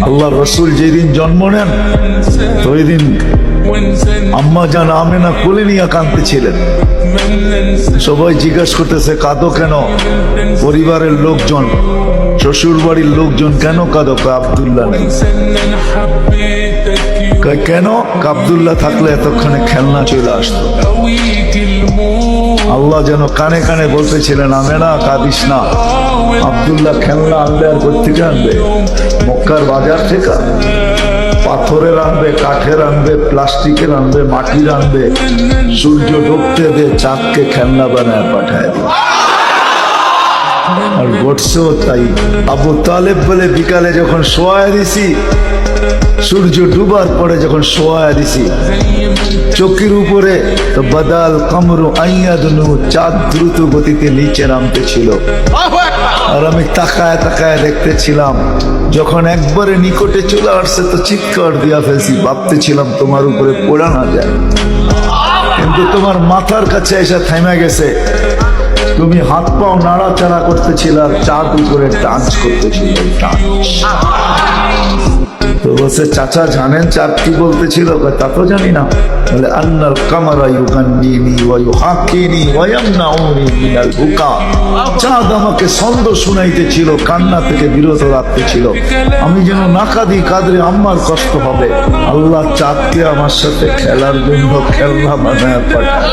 আল্লাহ রসুল যেদিন জন্ম নেন ওই দিন আম্মা জান আমেনা কোলে নিয়ে কাঁদতেছিলেন। সবাই জিজ্ঞাসা করতেছে কাঁদো কেন? পরিবারের লোকজন, শ্বশুর বাড়ির লোকজন কেন কাঁদো? আব্দুল্লাহ নেই। কেন? আব্দুল্লাহ থাকলে এতক্ষণে খেলনা চলে আসতো। আল্লাহ যেন কানে কানে বলতেছিলেন আমেনা কাঁদিস না, আব্দুল্লাহ খেলনা আনবে। আর কোথেকে আনবে? মক্কার বাজার থেকে। পাথরের আনবে, কাঠের আনবে, প্লাস্টিকের আনবে, মাটির আনবে। সূর্য ডুবতে দে, চাঁদকে খেলনা বানায় পাঠায় দিবে। আর ঘটছেও তাই। আবু তালেব বলে বিকালে যখন শোয়া দিছি, সূর্য ডুবার পরে যখন শোয়া দিছি চোখের উপরে, তো বাদাল কামরু আইয়াদনু, চাঁদ দ্রুত গতিতে নিচে নামতে ছিল। আর আমি তাকায় তাকায় দেখতেছিলাম। যখন একবারে নিকটে চলে আসছে তো চিৎকার দিয়া ফেলছি, ভাবতেছিলাম তোমার উপরে পড়া না যায়, কিন্তু তোমার মাথার কাছে এসে থেমে গেছে। তুমি হাত পাও নাড়াচাড়া করতেছিল আর চাঁদ উপরে ডান্স করতেছিল। তো বলছে চাচা জানেন চাঁদ কি বলতেছিল? তা তো জানি না। বলে আন্নাল কামারা ইউগান্নিনি ওয়া ইউহাক্কিনি ওয়া ইয়ামনাউনি মিনাল বুকা। চাঁদ আমাকে ছন্দ শুনাইতেছিল, কান্না থেকে বিরত রাখতেছিল। আমি যেন না কাঁদি, কাঁদলে আম্মার কষ্ট হবে। আল্লাহ চাঁদকে আমার সাথে খেলার জন্য খেলনা বানায় পাঠায়।